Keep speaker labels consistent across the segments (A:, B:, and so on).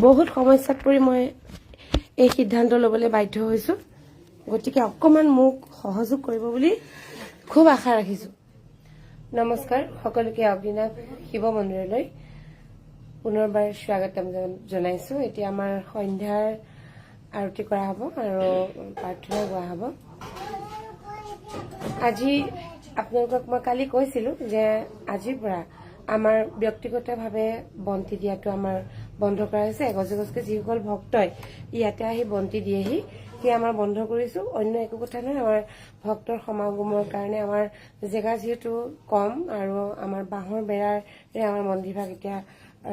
A: বহুত সমস্যাত পৰি মই এই সিদ্ধান্ত ল'বলৈ বাধ্য হৈছো গতিকে অকমান মোক সহযোগ কৰিব বুলি খুব আশা ৰাখিছো নমস্কাৰ সকলোকে অগ্নিনাভ শিৱ মন্দিৰলৈ পুনৰবাৰ স্বাগতম জনাইছো এতিয়া আমাৰ সন্ধ্যাৰ আৰতি কৰা হ'ব আৰু প্ৰাৰ্থনা গোৱা হ'ব আজি আপোনালোকক মই কালি কৈছিলো যে আজিৰ পৰা আমাৰ ব্যক্তিগতভাৱে বন্তি দিয়াটো আমাৰ বন্ধ কৰা হৈছে এগজগজকে যিসকল ভক্তই ইয়াতে আহি বন্তি দিয়েহি সেই আমাৰ বন্ধ কৰিছো অন্য একো কথা নহয় আমাৰ ভক্তৰ সমাগমৰ কাৰণে আমাৰ জেগা যেহেতু কম আৰু আমাৰ বাহৰ বেৰাৰে আমাৰ মন্দিৰভাগ এতিয়া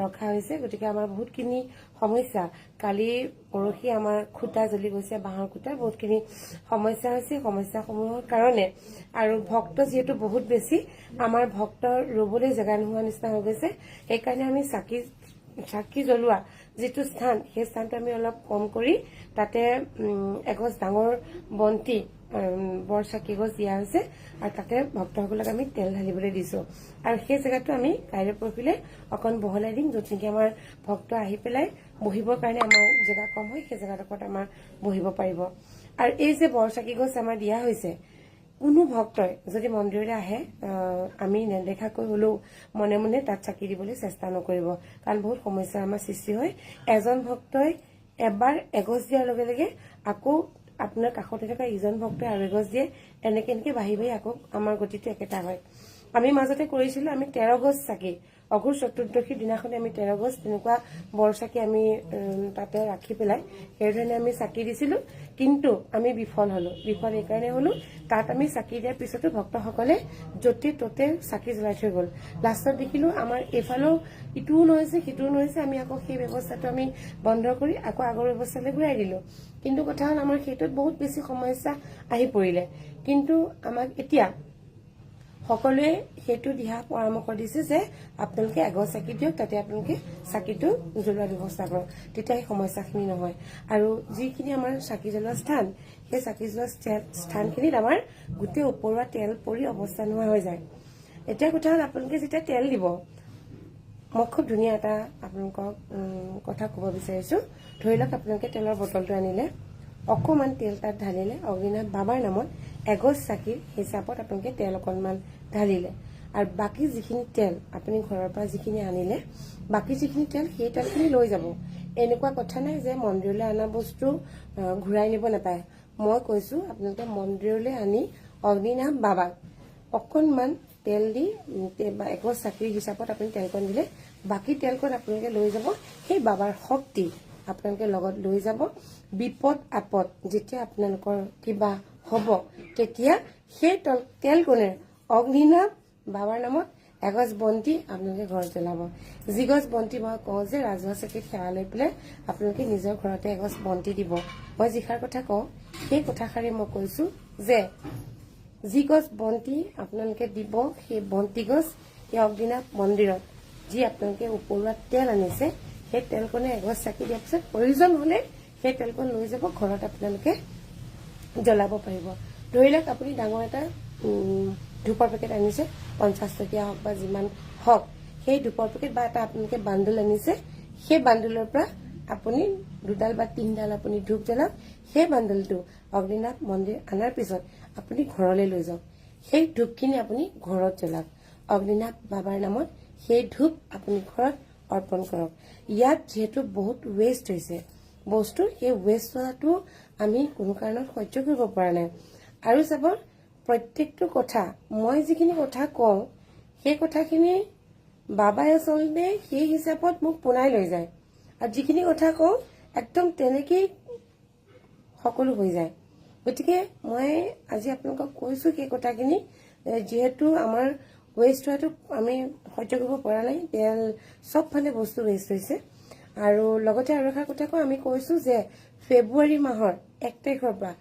A: ৰখা হৈছে গতিকে আমাৰ বহুতখিনি সমস্যা কালি পৰহি আমাৰ খুঁটা জ্বলি গৈছে বাহৰ খুঁটা বহুতখিনি সমস্যা হৈছে সমস্যাসমূহৰ কাৰণে আৰু ভক্ত যেহেতু বহুত বেছি আমাৰ ভক্তৰ ৰবলৈ জেগা নোহোৱা নিচিনা হৈ গৈছে সেইকাৰণে আমি চাকি জ্বলোৱা যিটো স্থান সেই স্থানটো আমি অলপ কম কৰি তাতে এগছ ডাঙৰ বন্তি বৰ চাকি গছ দিয়া হৈছে আৰু তাতে ভক্তসকলক আমি তেল ঢালিবলৈ দিছো আৰু সেই জেগাটো আমি কাইলৈ পৰহিলৈ অকণ বহলাই দিম য'ত নেকি আমাৰ ভক্ত আহি পেলাই বহিবৰ কাৰণে আমাৰ জেগা কম হয় সেই জেগাডোখৰত আমাৰ বহিব পাৰিব আৰু এই যে বৰ চাকি গছ আমাৰ দিয়া হৈছে কোনো ভক্তই যদি মন্দিৰলৈ আহে আমি নেদেখাকৈ হলেও মনে মনে তাত চাকি দিবলৈ চেষ্টা নকৰিব কাৰণ বহুত সমস্যা আমাৰ সৃষ্টি হয় এজন ভক্তই এবাৰ এগছ দিয়াৰ লগে লগে আকৌ আপোনাৰ কাষতে থকা ইজন ভক্তই আৰু এগছ দিয়ে এনেকে বাঢ়ি বাঢ়ি আকৌ আমাৰ গতিটো একেটা হয় আমি মাজতে কৰিছিলো আমি 13 গছ চাকি অঘোৰ চতুৰ্দশীৰ দিনাখনে আমি 13 গছ তেনেকুৱা বৰ চাকি আমি তাতে ৰাখি পেলাই সেইধৰণে আমি চাকি দিছিলো কিন্তু আমি বিফল এইকাৰণে হলো তাত আমি চাকি দিয়াৰ পিছতো ভক্তসকলে য'তে ত'তে চাকি জ্বলাই থৈ গ'ল লাষ্টত দেখিলো আমাৰ এইফালেও ইটোও নহৈছে সিটোও নহৈছে আমি আকৌ সেই ব্যৱস্থাটো আমি বন্ধ কৰি আকৌ আগৰ ব্যৱস্থালৈ ঘূৰাই দিলো কিন্তু কথা হ'ল আমাৰ সেইটোত বহুত বেছি সমস্যা আহি পৰিলে কিন্তু আমাক এতিয়া সকলোৱে সেইটো দিহা পৰামৰ্শ দিছে যে আপোনালোকে এগছ চাকি দিয়ক তাতে আপোনালোকে চাকিটো জ্বলোৱাৰ ব্যৱস্থা কৰক তেতিয়া এই সমস্যাখিনি নহয় আৰু যিখিনি আমাৰ চাকি জ্বলোৱা স্থান সেই চাকি জ্বলোৱা স্থানখিনিত আমাৰ গোটেই ওপৰুৱা তেল পৰি অৱস্থা নোহোৱা হৈ যায় এতিয়া কথা হ'ল আপোনালোকে যেতিয়া তেল দিব মই খুব ধুনীয়া এটা আপোনালোকক কথা ক'ব বিচাৰিছো ধৰি লওক আপোনালোকে তেলৰ বটলটো আনিলে অকমান তেল তাত ঢালিলে অগ্নিনাভ বাবাৰ নামত এগছ চাকিৰ হিচাপত আপোনালোকে তেল অকণমান ঢালিলে আৰু বাকী যিখিনি তেল আপুনি ঘৰৰ পৰা যিখিনি আনিলে বাকী যিখিনি তেল সেই তেলখিনি লৈ যাব এনেকুৱা কথা নাই যে মন্দিৰলৈ অনা বস্তু ঘূৰাই নিব নাপায় মই কৈছো আপোনালোকে মন্দিৰলৈ আনি অগ্নিনাভ বাবাক অকণমান তেল দি এগছ চাকিৰ হিচাপত আপুনি তেলকণ দিলে বাকী তেলকণ আপোনালোকে লৈ যাব সেই বাবাৰ শক্তি আপোনালোকে লগত লৈ যাব বিপদ আপদ যেতিয়া আপোনালোকৰ কিবা হ'ব তেতিয়া সেই তেলকণে অগ্নিনাভ বাবাৰ নামত এগছ বন্তি আপোনালোকে ঘৰত জ্বলাব যিগছ বন্তি মই কওঁ যে ৰাজহুৱা চাকিত সেৱা লৈ পেলাই আপোনালোকে নিজৰ ঘৰতে এগছ বন্তি দিব মই যিষাৰ কথা কওঁ সেই কথাষাৰে মই কৈছো যে যি গছ বন্তি আপোনালোকে দিব সেই বন্তি গছ এই অগ্নিনাভ মন্দিৰত যি আপোনালোকে ওপৰুৱা তেল আনিছে সেই তেলকণে এগছ চাকি দিয়াৰ পিছত প্ৰয়োজন হলে সেই তেলকণ লৈ যাব ঘৰত আপোনালোকে জ্বলাব পাৰিব ধৰি লওক আপুনি ডাঙৰ এটা ধূপৰ পেকেট আনিছে 50 টকীয়া হওক বা যিমান হওক সেই ধূপৰ পেকেট বা এটা আপোনালোকে বান্দুল আনিছে সেই বান্দুলৰ পৰা আপুনি 2ডাল বা 3ডাল আপুনি ধূপ জ্বলাওক সেই বান্দুলটো অগ্নিনাভ মন্দিৰ অনাৰ পিছত আপুনি ঘৰলৈ লৈ যাওক সেই ধূপখিনি আপুনি ঘৰত জ্বলাওক অগ্নিনাভ বাবাৰ নামত সেই ধূপ আপুনি ঘৰত অৰ্পণ কৰক ইয়াত যেহেতু বহুত ৱেষ্ট হৈছে বস্তু সেই ৱেষ্ট হোৱাটো আমি কোনো কাৰণত সহ্য কৰিব পৰা নাই আৰু চাব প্ৰত্যেকটো কথা মই যিখিনি কথা কওঁ সেই কথাখিনি বাবাই আচলতে সেই হিচাপত মোক পোনাই লৈ যায় আৰু যিখিনি কথা কওঁ একদম তেনেকেই সকলো হৈ যায় গতিকে মই আজি আপোনালোকক কৈছো সেই কথাখিনি যেহেতু আমাৰ ৱেষ্ট হোৱাটো আমি সহ্য কৰিব পৰা নাই তেল চবফালে বস্তু ৱেষ্ট হৈছে আৰু লগতে আৰু এটা কথা কওঁ আমি কৈছো যে ফেব্ৰুৱাৰী মাহৰ 1 তাৰিখৰ পৰা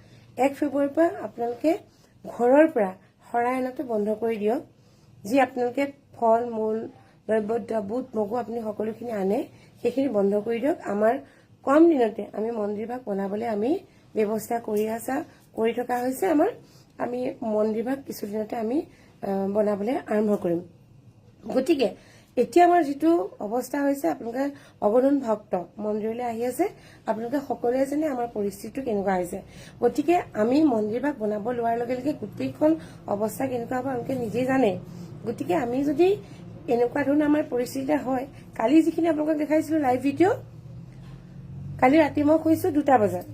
A: 1 ফেব্ৰুৱাৰীৰ পৰা আপোনালোকে ঘৰৰ পৰা শৰাই অনাটো বন্ধ কৰি দিয়ক যি আপোনালোকে ফল মূল দ্ৰব্য বুট মগু আপুনি সকলোখিনি আনে সেইখিনি বন্ধ কৰি দিয়ক আমাৰ কম দিনতে আমি মন্দিৰভাগ বনাবলৈ আমি ব্যৱস্থা কৰি থকা হৈছে আমাৰ আমি মন্দিৰভাগ কিছুদিনতে আমি বনাবলৈ আৰম্ভ কৰিম গতিকে এতিয়া আমাৰ যিটো অৱস্থা হৈছে আপোনালোকে অগণন ভক্ত মন্দিৰলৈ আহি আছে আপোনালোকে সকলোৱে জানে আমাৰ পৰিস্থিতিটো কেনেকুৱা হৈছে গতিকে আমি মন্দিৰভাগ বনাব লোৱাৰ লগে লগে গোটেইখন অৱস্থা কেনেকুৱা হ'ব আপোনালোকে নিজেই জানে গতিকে আমি যদি এনেকুৱা ধৰণৰ আমাৰ পৰিস্থিতি হয় কালি যিখিনি আপোনালোকক দেখাইছিলো লাইভ ভিডিঅ' কালি ৰাতি মই শুইছো 2টা বজাত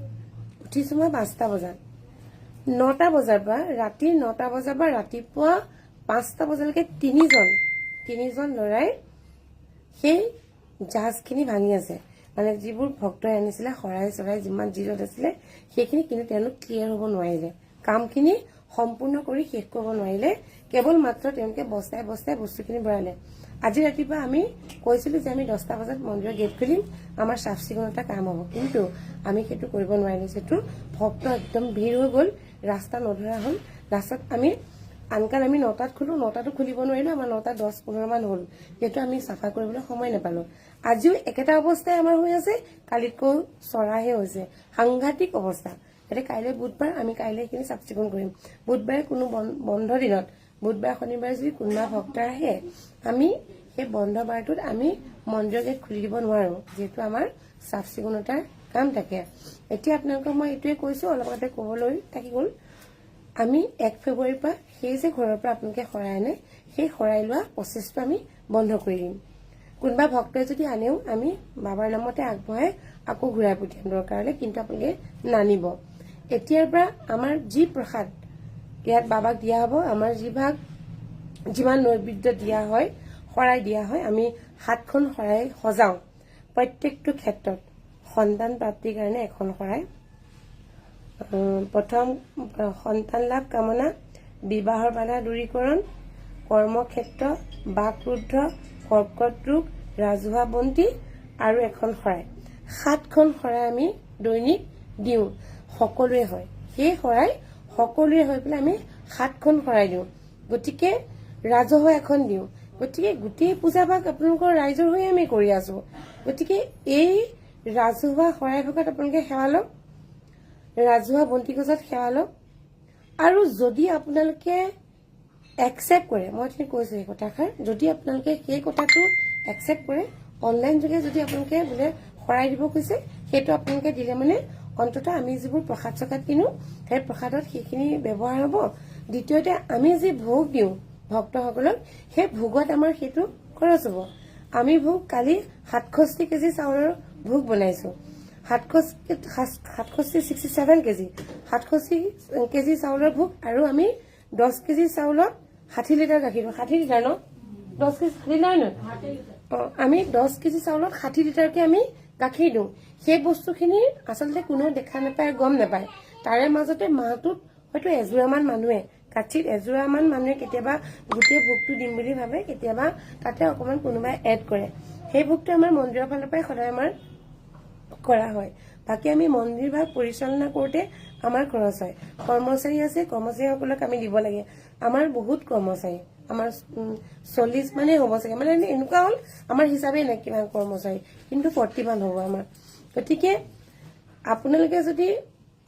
A: উঠিছো মই 5টা বজাত 9টা বজাৰ পৰা ৰাতি 9টা বজাৰ পৰা ৰাতিপুৱা 5টা বজালৈকে তিনিজন ল'ৰাই সেই জাহাজখিনি ভাঙি আছে মানে যিবোৰ ভক্তই আনিছিলে শৰাই চৰাই যিমান জিৰত আছিলে সেইখিনি কিন্তু তেওঁলোক ক্লিয়াৰ হ'ব নোৱাৰিলে কামখিনি সম্পূৰ্ণ কৰি শেষ কৰিব নোৱাৰিলে কেৱল মাত্ৰ তেওঁলোকে বস্তাই বস্তাই বস্তুখিনি ভৰালে আজি ৰাতিপুৱা আমি কৈছিলো যে আমি 10টা বজাত মন্দিৰৰ গেট খুলিম আমাৰ চাফ চিকুণতা কাম হ'ব কিন্তু আমি সেইটো কৰিব নোৱাৰিলো যেটো ভক্ত একদম ভিৰ হৈ গ'ল ৰাস্তা নধৰা হ'ল লাষ্টত আমি আনকাল আমি 9টাত খুলো 9টাতো খুলিব নোৱাৰিলো আমাৰ 9টা 10-15 মান হ'ল যেটো আমি সাফা কৰিবলৈ সময় নাপালো আজিও একেটা অৱস্থাই আমাৰ হৈ আছে কালিতকৈ চৰাহে হৈছে সাংঘাতিক অৱস্থা এটা কাইলৈ বুধবাৰ আমি কাইলৈ কিনি চাফ চিকুণ কৰিম বুধবাৰে কোনো বন্ধ দিনত বুধবাৰ শনিবাৰ যদি কোনোবা ভক্ত আহে আমি সেই বন্ধ বাৰটোত আমি মন্দিৰৰ গেট খুলি দিব নোৱাৰো যেটো আমাৰ চাফ চিকুণতাৰ কাম থাকে এতিয়া আপোনালোকক মই এটোৱে কৈছো অলপ আগতে ক'বলৈ থাকি গ'ল আমি 1 ফেব্ৰুৱাৰীৰ পৰা সেই যে ঘৰৰ পৰা আপোনালোকে শৰাই আনে সেই শৰাই লোৱা প্ৰচেছটো আমি বন্ধ কৰি দিম কোনোবা ভক্তই যদি আনেও আমি বাবাৰ নামতে আগবঢ়াই আকৌ ঘূৰাই পঠিয়াম দৰকাৰলে কিন্তু আপোনালোকে নানিব এতিয়াৰ পৰা আমাৰ যি প্ৰসাদ ইয়াত বাবাক দিয়া হ'ব আমাৰ যিমান নৈবেদ্য দিয়া হয় শৰাই দিয়া হয় আমি 7খন শৰাই সজাও প্ৰত্যেকটো ক্ষেত্ৰত সন্তান প্ৰাপ্তিৰ কাৰণে এখন শৰাই প্ৰথম সন্তান লাভ কামনা বিবাহৰ বাধা দূৰীকৰণ কৰ্মক্ষেত্ৰ বাকৰুদ্ধ কৰ্কট ৰোগ ৰাজহুৱা বন্তি আৰু এখন শৰাই 7খন শৰাই আমি দৈনিক দিওঁ সকলোৱে হয় সেই শৰাই সকলোৱে হৈ পেলাই আমি 7খন শৰাই দিওঁ গতিকে ৰাজহুৱা এখন দিওঁ গতিকে গোটেই পূজা ভাগ আপোনালোকৰ ৰাইজৰ হৈ আমি কৰি আছো গতিকে এই ৰাজহুৱা শৰাই ভাগত আপোনালোকে সেৱা লওক ৰাজহুৱা বন্তি গছত সেৱা লওক আৰু যদি আপোনালোকে একচেপ্ট কৰে মই ঠিক কৈছো এই কথাষাৰ যদি আপোনালোকে সেই কথাটো একচেপ্ট কৰে অনলাইন যোগে যদি আপোনালোকে বোলে শৰাই দিব কৈছে সেইটো আপোনালোকে দিলে মানে অন্তত আমি যিবোৰ প্ৰসাদ চকাত কিনো সেই প্ৰসাদত সেইখিনি ব্যৱহাৰ হ'ব দ্বিতীয়তে আমি যি ভোগ দিওঁ ভক্তসকলক সেই ভোগত আমাৰ সেইটো খৰচ হ'ব আমি ভোগ কালি 67 কেজি চাউলৰ ভোগ বনাইছো 67 কেজি 67 কেজি চাউলৰ ভোগ আৰু আমি 10 কেজি চাউলত 60 লিটাৰ গাখীৰ 60 লিটাৰ ন 10 কেজি 60 লিটাৰ ন আমি 10 কেজি চাউলত 60 লিটাৰকে আমি গাখীৰ দিওঁ সেই বস্তুখিনি আচলতে কোনো দেখা নাপায় গম নাপায় তাৰে মাজতে মাহটোত হয়তো এজোৰামান মানুহে কাচিত এজোৰামান মানুহে কেতিয়াবা গোটেই ভোগটো দিম বুলি ভাবে কেতিয়াবা তাতে অকমান কোনোবাই এড কৰে সেই ভোগটো আমাৰ মন্দিৰৰ ফালৰ পৰাই সদায় আমাৰ কৰা হয় বাকি আমি মন্দিৰ ভাগ পৰিচালনা কৰোতে আমাৰ খৰচ হয় কৰ্মচাৰী আছে কৰ্মচাৰীসকলক আমি দিব লাগে আমাৰ বহুত কৰ্মচাৰী আমাৰ 40 মানে হ'ব চাগে মানে এনেকুৱা হ'ল আমাৰ হিচাপে নাই কিমান কৰ্মচাৰী কিন্তু 40 মান হ'ব আমাৰ গতিকে আপোনালোকে যদি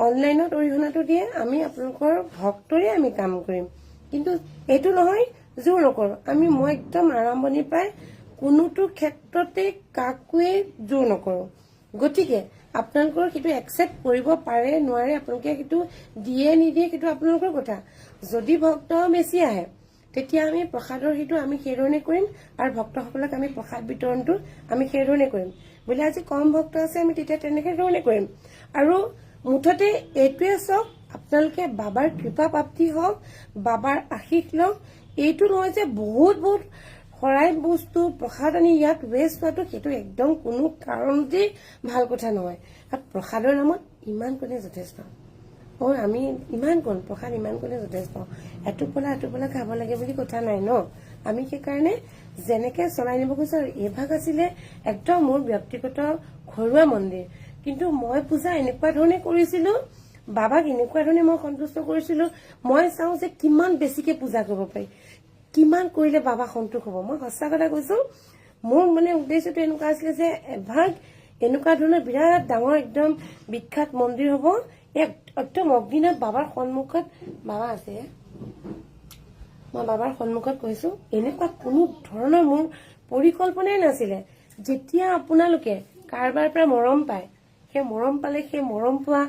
A: অনলাইনত অৰিহণাটো দিয়ে আমি আপোনালোকৰ ভক্তৰে আমি কাম কৰিম কিন্তু এইটো নহয় জোৰ নকৰো মই একদম আৰম্ভণিৰ পৰাই কোনোটো ক্ষেত্ৰতে কাকোৱে জোৰ নকৰো গতিকে আপোনালোকৰ সেইটো একচেপ্ট কৰিব পাৰে নোৱাৰে আপোনালোকে সেইটো দিয়ে নিদিয়ে সেইটো আপোনালোকৰ কথা যদি ভক্ত বেছি আহে তেতিয়া আমি প্ৰসাদৰ সেইটো আমি সেইধৰণে কৰিম আৰু ভক্তসকলক আমি প্ৰসাদ বিতৰণটো আমি সেইধৰণে কৰিম বোলে আজি কম ভক্ত আছে আমি তেতিয়া তেনেকে ধৰণে কৰিম আৰু মুঠতে এইটোৱে চাওক আপোনালোকে বাবাৰ কৃপা প্ৰাপ্তি হওক বাবাৰ আশীষ লওক এইটো নহয় যে বহুত শৰাই বস্তু প্ৰসাদ আনি ইয়াত ৱেষ্ট হোৱাটো সেইটো একদম কোনো কাৰণতেই ভাল কথা নহয় আৰু প্ৰসাদৰ নামত ইমান কোনে যথেষ্ট আমি ইমান কোন প্ৰসাদ ইমান কোনে যথেষ্ট এটুপলা খাব লাগে বুলি কথা নাই ন আমি সেইকাৰণে যেনেকে চলাই নিব কৈছো আৰু এভাগ আছিলে একদম মোৰ ব্যক্তিগত ঘৰুৱা মন্দিৰ কিন্তু মই পূজা এনেকুৱা ধৰণে কৰিছিলো বাবাক এনেকুৱা ধৰণে মই সন্তুষ্ট কৰিছিলো মই চাওঁ যে কিমান বেছিকে পূজা কৰিব পাৰি কিমান কৰিলে বাবা সন্তুষ্ট হ'ব মই সঁচা কথা কৈছো মোৰ মানে উদ্দেশ্যটো এনেকুৱা আছিলে যে এভাগ এনেকুৱা ধৰণৰ বিৰাট ডাঙৰ একদম বিখ্যাত মন্দিৰ হ'ব একদম অগ্নিনাথ বাবাৰ সন্মুখত বাবা আছে মই বাবাৰ সন্মুখত কৈছো এনেকুৱা কোনো ধৰণৰ মোৰ পৰিকল্পনাই নাছিলে। যেতিয়া আপোনালোকে কাৰোবাৰ পৰা মৰম পায়, সেই মৰম পালে সেই মৰম পোৱা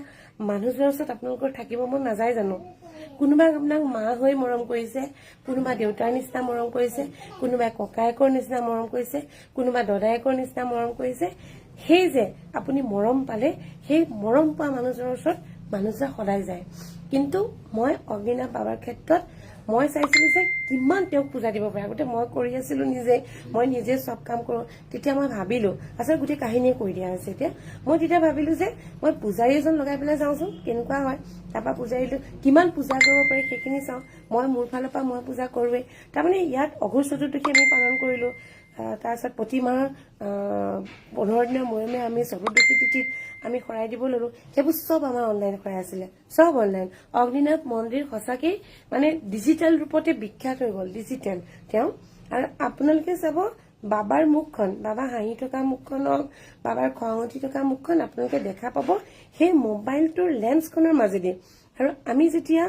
A: মানুহজনৰ ওচৰত আপোনালোকৰ থাকিব মন নাযায় জানো? কোনোবাই আপোনাক মা হৈ মৰম কৰিছে, কোনোবা দেউতাৰ নিচিনা মৰম কৰিছে, কোনোবাই ককায়েকৰ নিচিনা মৰম কৰিছে, কোনোবা দদায়েকৰ নিচিনা মৰম কৰিছে। সেই যে আপুনি মৰম পালে, সেই মৰম পোৱা মানুহজনৰ ওচৰত মানুহজন সদায় যায়। কিন্তু মই অগ্নিনাভ বাবাৰ ক্ষেত্ৰত মই চাইছিলো যে কিমান তেওঁক পূজা দিব পাৰে। আগতে মই কৰি আছিলো মই নিজে চব কাম কৰো। তেতিয়া মই ভাবিলো, আচলতে গোটেই কাহিনীয়ে কৈ দিয়া হৈছে এতিয়া। মই তেতিয়া ভাবিলো যে মই পূজাৰী এজন লগাই পেলাই যাওঁচোন কেনেকুৱা হয়। তাৰপৰা পূজাৰীটো কিমান পূজা কৰিব পাৰি সেইখিনি চাওঁ। মই মোৰ ফালৰ পৰা মই পূজা কৰোৱেই। তাৰমানে ইয়াত অঘোষ চতুৰ্দশী আমি পালন কৰিলো। তাৰপিছত প্ৰতি মাহৰ 15 দিনৰ মূৰে আমি চতুৰ্দশী তিথিত আমি শৰাই দিব ললো। সেইবোৰ চব আমাৰ অনলাইন শৰাই আছিলে, চব অনলাইন। অগ্নিনাভ মন্দিৰ সঁচাকেই মানে ডিজিটেল ৰূপতে বিখ্যাত হৈ গল, ডিজিটেল তেওঁ। আৰু আপোনালোকে চাব বাবাৰ মুখখন, বাবা হাঁহি থকা মুখখন হওক, বাবাৰ খং উঠি থকা মুখখন আপোনালোকে দেখা পাব সেই মোবাইলটোৰ লেন্সখনৰ মাজেদি। আৰু আমি যেতিয়া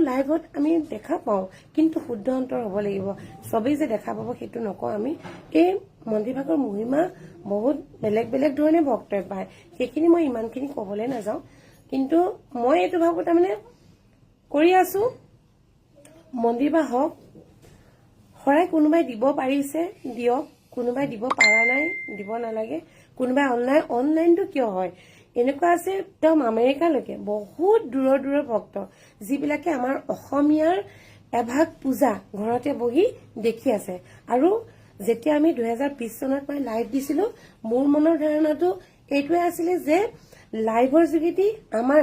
A: লাইভত আমি দেখা পাওঁ, কিন্তু শুদ্ধ অন্তৰ হ'ব লাগিব। চবেই যে দেখা পাব সেইটো নকওঁ আমি। এই মন্দিৰভাগৰ মহিমা বহুত বেলেগ বেলেগ ধৰণে ভক্তই পায়, সেইখিনি মই ইমানখিনি কবলৈ নাযাওঁ। কিন্তু মই এইটো ভাবো তাৰমানে কৰি আছো মন্দিৰ বা হওক, শৰাই কোনোবাই দিব পাৰিছে দিয়ক, কোনোবাই দিব পাৰা নাই দিব নালাগে। কোনোবাই অনলাইনটো কিয় হয়, এনেকুৱা আছে একদম আমেৰিকালৈকে বহুত দূৰৰ ভক্ত যিবিলাকে আমাৰ অসমীয়াৰ এভাগ পূজা ঘৰতে বহি দেখি আছে। আৰু যেতিয়া আমি 2020 চনত মই লাইভ দিছিলো, মোৰ মনৰ ধাৰণাটো এইটোৱে আছিলে যে লাইভৰ যোগেদি আমাৰ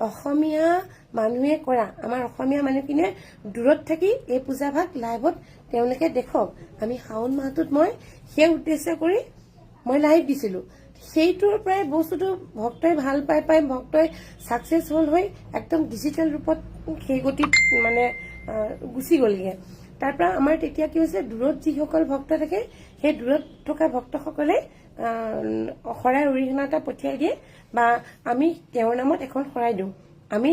A: অসমীয়া মানুহে কৰা, আমাৰ অসমীয়া মানুহখিনিয়ে দূৰত থাকি এই পূজা ভাগ লাইভত তেওঁলোকে দেখক। আমি শাওণ মাহটোত মই সেই উদ্দেশ্য কৰি মই লাইভ দিছিলো। সেইটোৰ পৰাই বস্তুটো ভক্তই ভাল পাই ভক্তই ছাকচেছ হল হৈ একদম ডিজিটেল ৰূপত সেই গতিত মানে গুচি গলগে। তাৰ পৰা আমাৰ তেতিয়া কি হৈছে, দূৰত যিসকল ভক্ত থাকে সেই দূৰত থকা ভক্তসকলে শৰাই অৰিহণা এটা পঠিয়াই দিয়ে, বা আমি তেওঁৰ নামত এখন শৰাই দিওঁ। আমি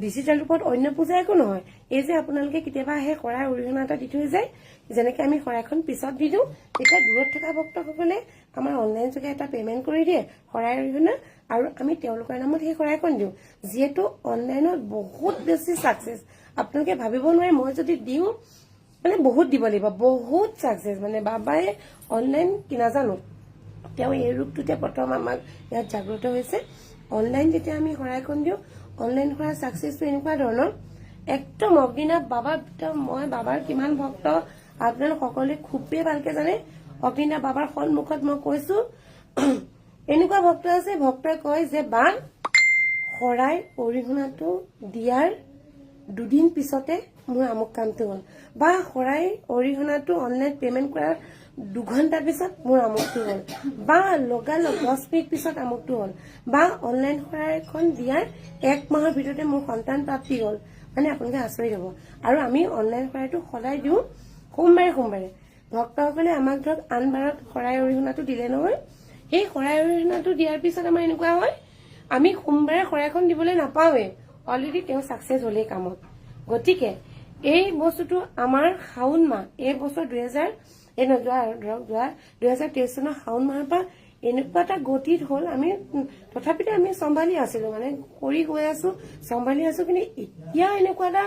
A: ডিজিটেল ৰূপত অন্য পূজা একো নহয়। এই যে আপোনালোকে কেতিয়াবা আহে শৰাই অৰিহণা এটা দি থৈ যায়, যেনেকে আমি শৰাইখন পিছত দি দিওঁ, তেতিয়া দূৰত থকা ভক্তসকলে আমাৰ অনলাইন যোগে এটা পেমেন্ট কৰি দিয়ে শৰাই অৰিহণা, আৰু আমি তেওঁলোকৰ নামত সেই শৰাইখন দিওঁ। যিহেতু অনলাইনত বহুত বেছি ছাকচেছ, আপোনালোকে ভাবিব নোৱাৰে। মই যদি দিওঁ মানে বহুত দিব লাগিব, বহুত ছাকচেছ। মানে বাবাই অনলাইন কি নাজানো, তেওঁ এই ৰূপটোতে প্ৰথম আমাক ইয়াত জাগ্ৰত হৈছে। অনলাইন যেতিয়া আমি শৰাইখন দিওঁ, অনলাইন কৰা ছাকচেছটো এনেকুৱা ধৰণৰ, একদম অগ্নিনাভ বাবা, মই বাবাৰ কিমান ভক্ত আপোনালোক সকলোৱে খুবেই ভালকে জানে। অগ্নিনাভ বাবাৰ সন্মুখত মই কৈছো, এনেকুৱা ভক্ত আছে, ভক্তই কয় যে বা শৰাই অৰিহণাটো দিয়াৰ দুদিন পিছতে মোৰ আমুক কামটো হ'ল, বা শৰাই অৰিহণাটো অনলাইন পেমেন্ট কৰাৰ 2 ঘণ্টাৰ পিছত মোৰ আমুকটো হ'ল, বা লগালগ 10 মিনিট পিছত আমুকটো হ'ল, বা অনলাইন শৰাইখন দিয়াৰ 1 মাহৰ ভিতৰতে মোৰ সন্তান প্ৰাপ্তি হ'ল। মানে আপোনালোকে আচৰিত হ'ব। আৰু আমি অনলাইন শৰাইটো সদায় দিওঁ সোমবাৰে। ভক্তসকলে আমাক ধৰক আন বাৰত শৰাই অৰিহণাটো দিলে নহয়, সেই শৰাই অৰিহণাটো দিয়াৰ পিছত আমাৰ এনেকুৱা হয়, আমি সোমবাৰে শৰাইখন দিবলৈ নাপাওঁৱেই, অলৰেডি তেওঁ ছাকচেছ হলেই কামত। গতিকে এই বস্তুটো আমাৰ শাওণ মাহ, এই বছৰ 2023 চনৰ শাওণ মাহৰ পৰা এনেকুৱা এটা গতিত হ'ল, আমি তথাপিতো আমি চম্ভালি আছিলো, মানে কৰি গৈ আছো, চম্ভালি আছো। কিন্তু এতিয়া এনেকুৱা এটা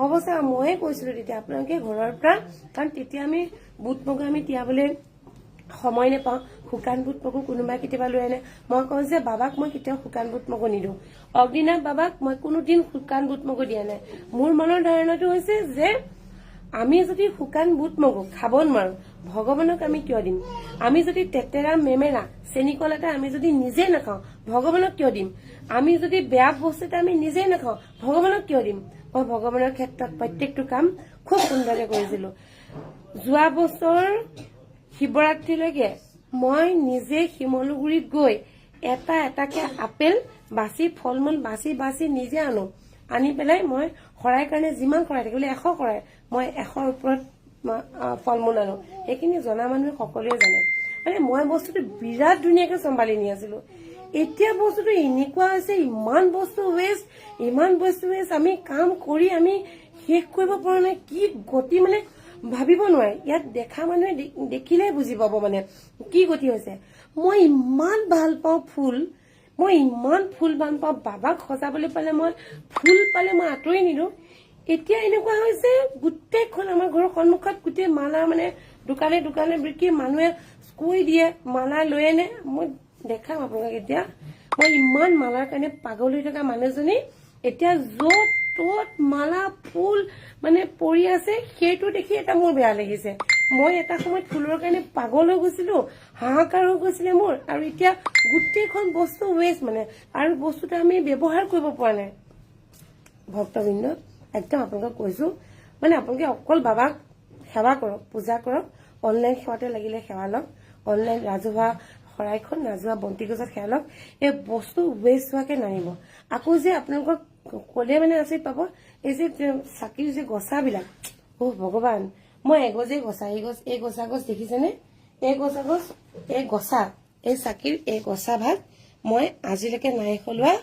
A: অৱস্থা, ময়ে কৈছিলো তেতিয়া আপোনালোকে ঘৰৰ পৰা, কাৰণ তেতিয়া আমি বুট মগু আমি তিয়াবলৈ সময় নাপাওঁ, শুকান বুট মগু কোনোবাই কেতিয়াবা লৈ আনে। মই কওঁ যে বাবাক মই কেতিয়াও শুকান বুট মগু নিদিওঁ, অগ্নিনাভ বাবাক মই কোনোদিন শুকান বুট মগু দিয়া নাই। মোৰ মনৰ ধাৰণাটো হৈছে যে আমি যদি শুকান বুট মগু খাব নোৱাৰো, ভগৱানক আমি কিয় দিম? আমি যদি তেতেৰা মেমেৰা চেনিকল এটা আমি যদি নিজে নাখাওঁ, ভগৱানক কিয় দিম? আমি যদি বেয়া বস্তু এটা আমি নিজে নাখাওঁ, ভগৱানক কিয় দিম? মই ভগৱানৰ ক্ষেত্ৰত প্ৰত্যেকটো কাম খুব সুন্দৰকে কৰিছিলো। যোৱা বছৰ শিৱৰাত্ৰিলৈকে মই নিজে শিমলুগুৰিত গৈ এটাকে আপেল বাছি, ফল মূল বাছি নিজে আনি পেলাই মই শৰাই কাৰণে যিমান শৰাই থাকিলে 100 শৰাই, মই 100ৰ ওপৰত ফল মূল আনো। সেইখিনি জনা মানুহে সকলোৱে জানে। মানে মই বস্তুটো বিৰাট ধুনীয়াকে চম্ভালি নি আছিলো। এতিয়া বস্তুটো এনেকুৱা হৈছে, ইমান বস্তু ৱেষ্ট, আমি কাম কৰি আমি শেষ কৰিব পৰা নাই। কি গতি, মানে ভাবিব নোৱাৰে ইয়াত দেখা মানুহে দেখিলে বুজি পাব মানে কি গতি হৈছে মই ইমান ভাল পাওঁ ফুল মই ইমান ফুল ভাল পাওঁ বাবাক সজাবলৈ পালে মই ফুল পালে মই আঁতৰি নিদিওঁ এতিয়া এনেকুৱা হৈছে গোটেইখন আমাৰ ঘৰৰ সন্মুখত গোটেই মালা মানে দোকানে দোকানে বিক্ৰী মানুহে কৈ দিয়ে মালা লৈ আনে মই দেখাম আপোনাক এতিয়া মই ইমান মালাৰ কাৰণে পাগল হৈ থকা মানুহজনী এতিয়া য'ত ত'ত মালা ফুল মানে পৰি আছে সেইটো দেখি এটা মোৰ বেয়া লাগিছে মই এটা সময়ত ফুলৰ কাৰণে পাগল হৈ গৈছিলো হাহাকাৰ হৈ গৈছিলে মোৰ আৰু এতিয়া গোটেইখন বস্তু ৱেষ্ট মানে আৰু বস্তুটো আমি ব্যৱহাৰ কৰিব পৰা নাই ভক্তবৃন্দ একদম আপোনালোকক কৈছো মানে আপোনালোকে অকল বাবাক সেৱা কৰক পূজা কৰক অনলাইন সেৱাতে লাগিলে সেৱা লওক অনলাইন ৰাজহুৱা শৰাইখন ৰাজহুৱা বন্তি গছত সেৱা লওক এই বস্তু ৱেষ্ট হোৱাকে নানিব আকৌ যে আপোনালোকক ক'লে মানে আচৰিত পাব এই যে চাকিৰ যে গছাবিলাক ভগৱান মই এগজেই গছা এই গছা গছ দেখিছেনে এই গছা গছ এই গছা এই চাকিৰ এই গছা ভাগ মই আজিলৈকে নাই সলোৱা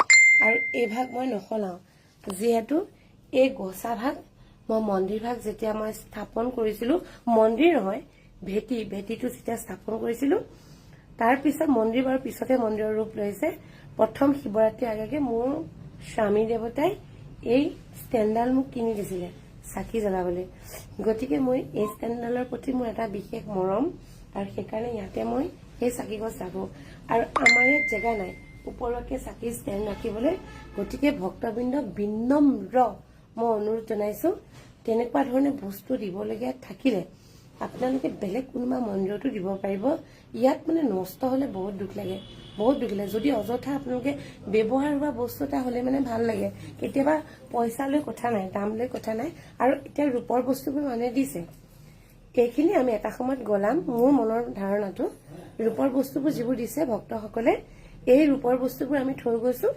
A: আৰু এই ভাগ মই নসলাও যিহেতু এই গছা ভাগ মই মন্দিৰ ভাগ যেতিয়া মই স্থাপন কৰিছিলো মন্দিৰ নহয় ভেটিটো যেতিয়া স্থাপন কৰিছিলো তাৰ পিছত মন্দিৰ বাৰ পিছতে মন্দিৰৰ ৰূপ লৈছে প্ৰথম শিৱৰাত্ৰিৰ আগে মোৰ স্বামী দেৱতাই এই ষ্টেণ্ডাল মোক কিনি দিছিলে চাকি জ্বলাবলৈ গতিকে মই এই ষ্টেণ্ডালৰ প্ৰতি মোৰ এটা বিশেষ মৰম আৰু সেইকাৰণে ইয়াতে মই এই চাকি গছ ৰাখো আৰু আমাৰ ইয়াত জেগা নাই ওপৰকে চাকি ষ্টেণ্ড ৰাখিবলৈ গতিকে ভক্তবৃন্দ বিনম্ৰ মই অনুৰোধ জনাইছো তেনেকুৱা ধৰণে বস্তু দিবলগীয়া থাকিলে আপোনালোকে বেলেগ কোনোবা মন্দিৰতো দিব পাৰিব ইয়াত মানে নষ্ট হলে বহুত দুখ লাগে যদি অযথা আপোনালোকে ব্যৱহাৰ হোৱা বস্তু এটা হলে মানে ভাল লাগে কেতিয়াবা পইচা লৈ কথা নাই দাম লৈ কথা নাই আৰু এতিয়া ৰূপৰ বস্তুবোৰ মানুহে দিছে এইখিনি আমি এটা সময়ত গলাম মোৰ মনৰ ধাৰণাটো ৰূপৰ বস্তুবোৰ যিবোৰ দিছে ভক্তসকলে এই ৰূপৰ বস্তুবোৰ আমি থৈ গৈছো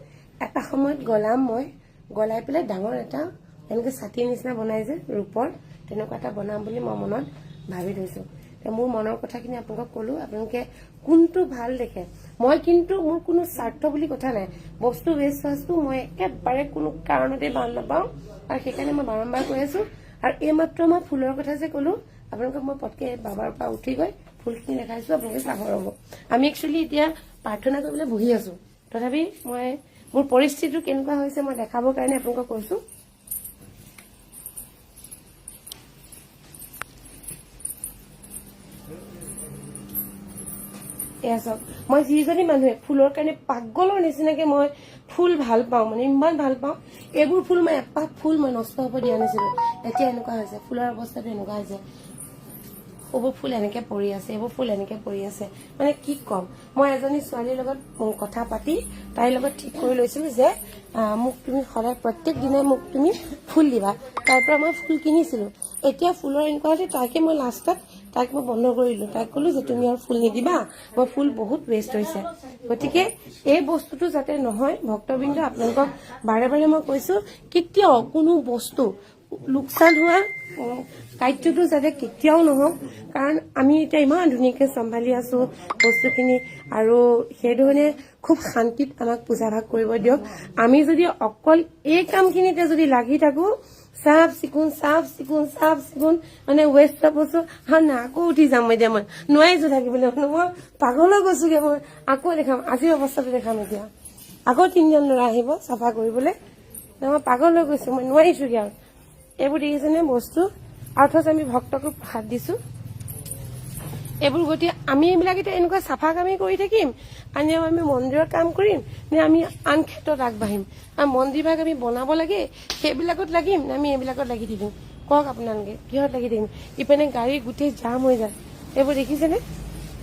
A: এটা সময়ত গলাম মই গলাই পেলাই ডাঙৰ এটা এনেকে ছাতিৰ নিচিনা বনাই যে ৰূপৰ তেনেকুৱা এটা বনাম বুলি মই মনত ভাবি থৈছো মোৰ মনৰ কথাখিনি আপোনালোকক কলো আপোনালোকে কোনটো ভাল দেখে মই কিন্তু মোৰ কোনো স্বাৰ্থ বুলি কথা নাই বস্তু ৱেষ্ট হোৱাটো মই একেবাৰে কোনো কাৰণতে ভাল নাপাওঁ আৰু সেইকাৰণে মই বাৰম্বাৰ কৈ আছো আৰু এইমাত্ৰ মই ফুলৰ কথা যে কলো আপোনালোকক মই পটকে বাবাৰ পৰা উঠি গৈ ফুলখিনি দেখাইছো আপোনালোকে চাব ৰ'ব আমি একচুৱেলি এতিয়া প্ৰাৰ্থনা কৰিবলৈ বহি আছো তথাপি মই মোৰ পৰিস্থিতিটো কেনেকুৱা হৈছে মই দেখাবৰ কাৰণে আপোনালোকক কৈছো এয়া চাওক মই যিজনী মানুহে ফুলৰ কাৰণে পাগলৰ নিচিনাকে মই ফুল ভাল পাওঁ মানে ইমান ভাল পাওঁ এইবোৰ ফুল মই এপাহ ফুল মই নষ্ট হ'ব দিয়া নাছিলো এতিয়া এনেকুৱা হৈছে ফুলৰ অৱস্থাটো এনেকুৱা হৈছে এইবোৰ ফুল এনেকে পৰি আছে মানে কি কম মই এজনী ছোৱালীৰ লগত কথা পাতি তাইৰ লগত ঠিক কৰি লৈছিলো যে মোক তুমি সদায় প্ৰত্যেক দিনাই মোক তুমি ফুল দিবা তাৰ পৰা মই ফুল কিনিছিলো এতিয়া ফুলৰ এনেকুৱা হৈছে তাকে মই লাষ্টত তাইক মই বন্ধ কৰিলো তাইক কলো যে তুমি আৰু ফুল নিদিবা মই ফুল বহুত ৱেষ্ট হৈছে গতিকে এই বস্তুটো যাতে নহয় ভক্তবৃন্দ আপোনালোকক বাৰে বাৰে মই কৈছো কেতিয়াও কোনো বস্তু লোকচান হোৱা কাৰ্যটো যাতে কেতিয়াও নহওক কাৰণ আমি এতিয়া ইমান ধুনীয়াকৈ চম্ভালি আছো বস্তুখিনি আৰু সেইধৰণে খুব শান্তিত আমাক পূজা ভাগ কৰিব দিয়ক আমি যদি অকল এই কামখিনিতে যদি লাগি থাকো চাফ চিকুণ মানে ৱেষ্ট বস্তু না আকৌ উঠি যাম এতিয়া মই নোৱাৰিছো থাকিবলৈ মই পাগল হৈ গৈছোগে মই আকৌ দেখাম আজিৰ অৱস্থাটো দেখাম এতিয়া আকৌ 3জন ল'ৰা আহিব চাফা কৰিবলৈ মই পাগল হৈ গৈছো মই নোৱাৰিছোগে আৰু এইবোৰ দেখিছেনে বস্তু অথচ আমি ভক্তকো প্ৰসাদ দিছো এইবোৰ গতিকে আমি এইবিলাক এতিয়া এনেকুৱা চাফা কামেই কৰি থাকিম আনিও আমি মন্দিৰৰ কাম কৰিম নে আমি আন ক্ষেত্ৰত আগবাঢ়িম আৰু মন্দিৰ ভাগ আমি বনাব লাগে সেইবিলাকত লাগিম নে আমি এইবিলাকত লাগি থাকিম কওক আপোনালোকে কিহত লাগি থাকিম ইপিনে গাড়ী গোটেই জাম হৈ যায় এইবোৰ দেখিছেনে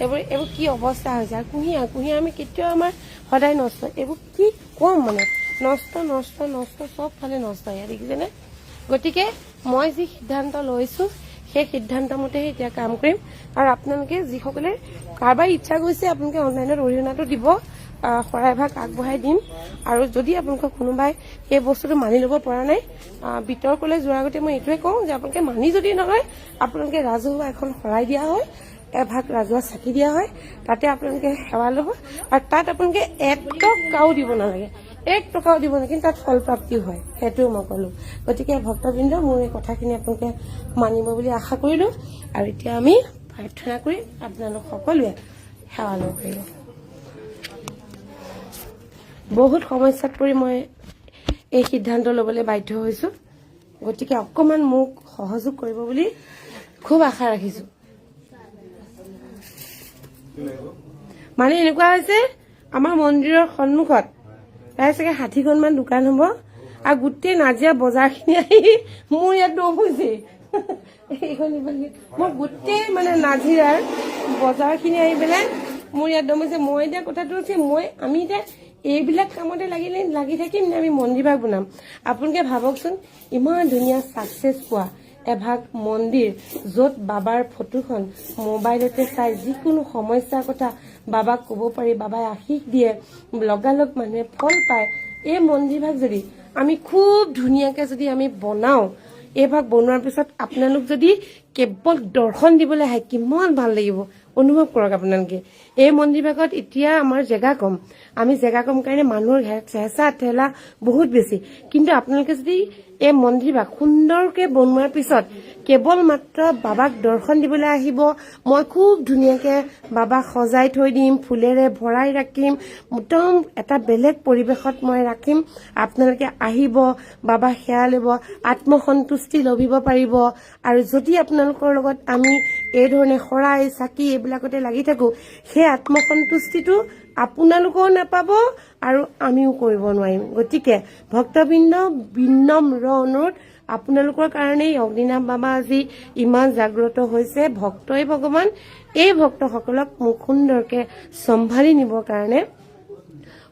A: এইবোৰ কি অৱস্থা হৈছে আৰু কুঁহিয়াৰ আমি কেতিয়াও আমাৰ সদায় নষ্ট এইবোৰ কি কম মানে নষ্ট চব ফালে নষ্ট হয় দেখিছেনে গতিকে মই যি সিদ্ধান্ত লৈছো সেই সিদ্ধান্ত মতে এতিয়া কাম কৰিম আৰু আপোনালোকে যিসকলে কাৰোবাৰ ইচ্ছা গৈছে আপোনালোকে অনলাইনত অৰিহণাটো দিব শৰাই ভাগ আগবঢ়াই দিম আৰু যদি আপোনালোকক কোনোবাই এই বস্তুটো মানি ল'ব পৰা নাই বিতৰ্কলৈ যোৱাৰ আগতে মই এইটোৱে কওঁ যে আপোনালোকে মানি যদি নলয় আপোনালোকে ৰাজহুৱা এখন শৰাই দিয়া হয় এভাগ ৰাজহুৱা চাকি দিয়া হয় তাতে আপোনালোকে সেৱা ল'ব আৰু তাত আপোনালোকে একটকাও দিব নালাগে এক টকাও দিব নোৱাৰে, কিন্তু তাত ফলপ্ৰাপ্তি হয়, সেইটোও মই ক'লো। গতিকে ভক্তবৃন্দ, মোৰ এই কথাখিনি আপোনালোকে মানিব বুলি আশা কৰিলো। আৰু এতিয়া আমি প্ৰাৰ্থনা কৰি আপোনালোক সকলোৱে সেৱা ল'ব পাৰিব। বহুত সমস্যাত পৰি মই এই সিদ্ধান্ত ল'বলৈ বাধ্য হৈছো, গতিকে অকণমান মোক সহযোগ কৰিব বুলি খুব আশা ৰাখিছো। মানে এনেকুৱা হৈছে, আমাৰ মন্দিৰৰ সন্মুখত প্ৰায় চাগে 60খনমান দোকান হ'ব, আৰু গোটেই নাজিৰা বজাৰখিনি আহি মোৰ ইয়াত দম হৈছে। মই গোটেই মানে নাজিৰাৰ বজাৰখিনি আহি পেলাই মোৰ ইয়াত দম হৈছে। মই এতিয়া কথাটো হৈছে, আমি এতিয়া এইবিলাক কামতে লাগি থাকিম নে আমি মন্দিৰ ভাগ বনাম? আপোনালোকে ভাবকচোন, ইমান ধুনীয়া ছাকচেছ পোৱা এভাগ মন্দিৰ, য'ত বাবাৰ ফটোখন মোবাইলতে চাই যিকোনো সমস্যাৰ কথা বাবাক ক'ব পাৰি, বাবাই আশীষ দিয়ে, লগালগ মানুহে ফল পায়। এই মন্দিৰ ভাগ যদি আমি খুব ধুনীয়াকে যদি আমি বনাওঁ, এই ভাগ বনোৱাৰ পিছত আপোনালোক যদি কেৱল দৰ্শন দিবলৈ আহে, কিমান ভাল লাগিব অনুভৱ কৰক আপোনালোকে। এই মন্দিৰ ভাগত এতিয়া আমাৰ জেগা কম, আমি জেগা কম কাৰণে মানুহৰ হেঁচা ঠেলা বহুত বেছি, কিন্তু আপোনালোকে যদি এই মন্দিৰ ভাগ সুন্দৰকে বনোৱাৰ পিছত কেৱল মাত্ৰ বাবাক দৰ্শন দিবলৈ আহিব, মই খুব ধুনীয়াকে বাবাক সজাই থৈ দিম, ফুলেৰে ভৰাই ৰাখিম, একদম এটা বেলেগ পৰিৱেশত মই ৰাখিম। আপোনালোকে আহিব, বাবা সেৱা ল'ব, আত্মসন্তুষ্টি লভিব পাৰিব। আৰু যদি আপোনালোকৰ লগত আমি এই ধৰণে শৰাই চাকি এইবিলাকতে লাগি থাকো, সেই আত্মসন্তুষ্টিটো আপোনালোকেও নাপাব আৰু আমিও কৰিব নোৱাৰিম। গতিকে ভক্তবৃন্দ, বিনম্ৰ অনুৰোধ, আপোনালোকৰ কাৰণেই অগ্নিনাভ বাবা আজি ইমান জাগ্ৰত হৈছে। ভক্তই ভগৱান, এই ভক্তসকলক মোক সুন্দৰকে চম্ভালি নিবৰ কাৰণে,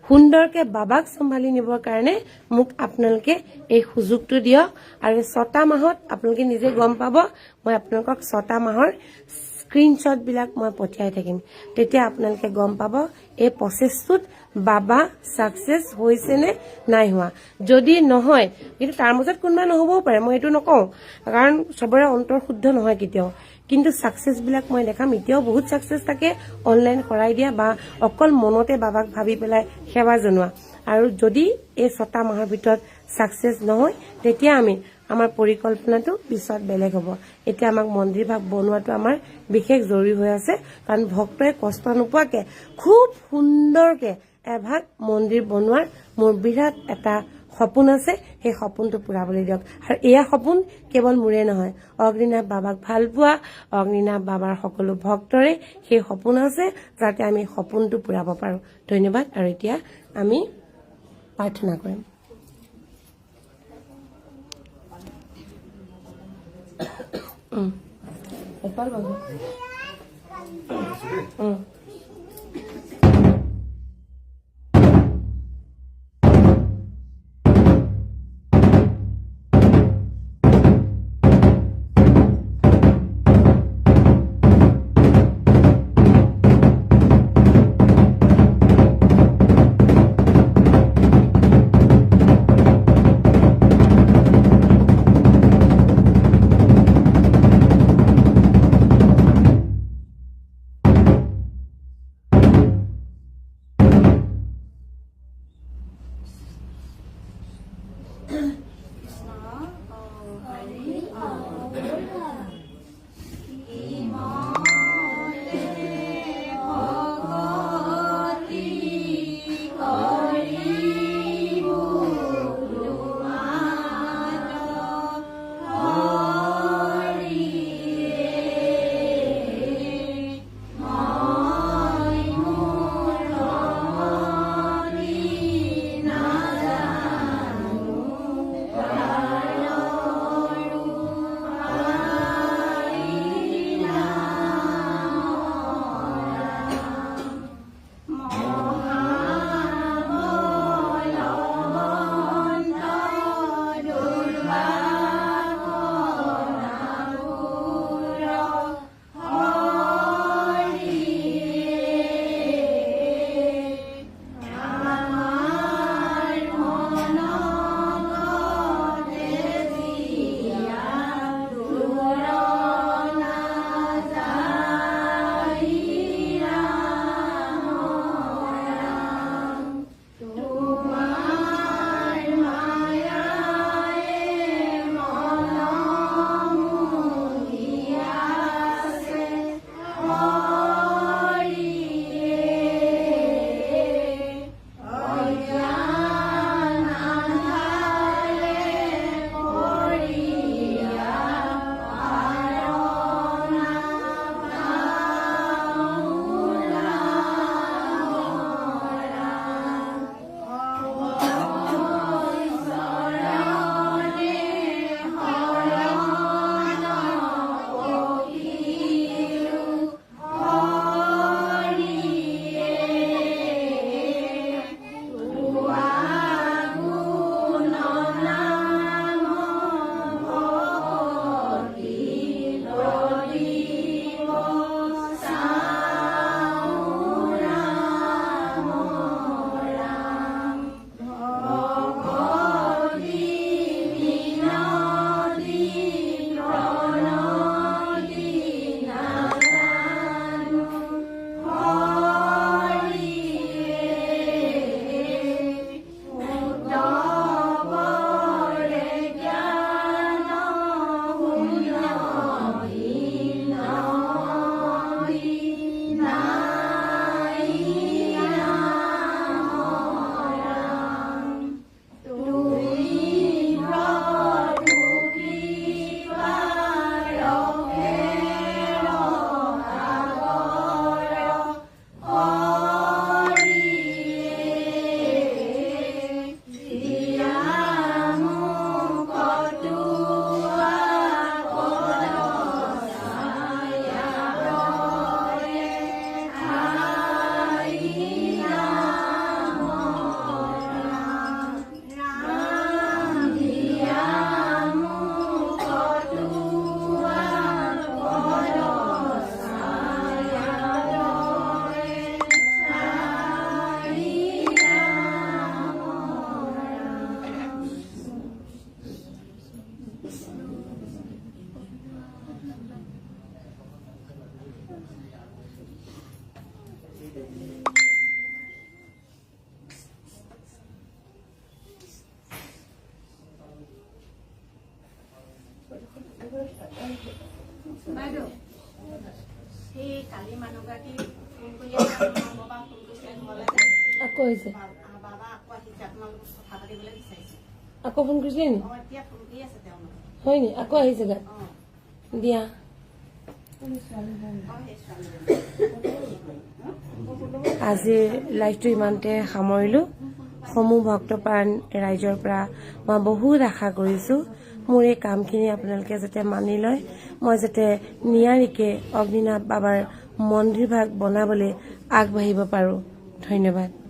A: সুন্দৰকে বাবাক চম্ভালি নিবৰ কাৰণে মোক আপোনালোকে এই সুযোগটো দিয়ক। আৰু 6টা মাহত আপোনালোকে নিজে গম পাব, মই আপোনালোকক 6টা মাহৰ স্ক্ৰীনশ্বট বিলাক মই পঠিয়াই থাকিম। তেতিয়া আপোনালোকে গম পাব এই প্ৰচেছটোত বাবা ছাকচেছ হৈছে নে নাই হোৱা। যদি নহয়, কিন্তু তাৰ মাজত কোনোবা নহবও পাৰে, মই এইটো নকওঁ, কাৰণ চবৰে অন্তৰ শুদ্ধ নহয় কেতিয়াও। কিন্তু ছাকচেছ বিলাক মই দেখাম। এতিয়াও বহুত ছাকচেছ থাকে অনলাইন কৰাই দিয়া বা অকল মনতে বাবাক ভাবি পেলাই সেৱা জনোৱা। আৰু যদি এই 6টা মাহৰ ভিতৰত ছাকচেছ নহয়, তেতিয়া আমাৰ পৰিকল্পনাটো পিছত বেলেগ হ'ব। এতিয়া আমাক মন্দিৰ ভাগ বনোৱাটো আমাৰ বিশেষ জৰুৰী হৈ আছে, কাৰণ ভক্তই কষ্ট নোপোৱাকে খুব সুন্দৰকে এভাগ মন্দিৰ বনোৱাৰ মোৰ বিৰাট এটা সপোন আছে। সেই সপোনটো পূৰাবলৈ দিয়ক। আৰু এয়া সপোন কেৱল মোৰে নহয়, অগ্নিনাভ বাবাক ভাল পোৱা, অগ্নিনাভ বাবাৰ সকলো ভক্তৰে সেই সপোন আছে, যাতে আমি সপোনটো পূৰাব পাৰো। ধন্যবাদ। আৰু এতিয়া আমি প্ৰাৰ্থনা কৰিম। এপাল বাবু
B: বাইদেউ সেই কালি মানুহগৰাকী ফোন কৰি আছে বাবা ফোন কৰিছিলে ঘৰলৈ যে
A: আকৌ হৈছে
B: বাবা আকৌ আহিছে আপোনালোকক কথা পাতিবলৈ বিচাৰিছে
A: আকৌ ফোন কৰিছিলে নি
B: এতিয়া ফোন কৰি আছে তেওঁলোকে
A: হয় নি আকৌ আহিছে গাত দিয়া আজিৰ লাইভটো ইমানতে সামৰিলো সমূহ ভক্তপ্ৰাণ ৰাইজৰ পৰা মই বহুত আশা কৰিছো মোৰ এই কামখিনি আপোনালোকে যাতে মানি লয় মই যাতে নিয়াৰিকে অগ্নিনাভ বাবাৰ মন্দিৰ ভাগ বনাবলৈ আগবাঢ়িব পাৰো ধন্যবাদ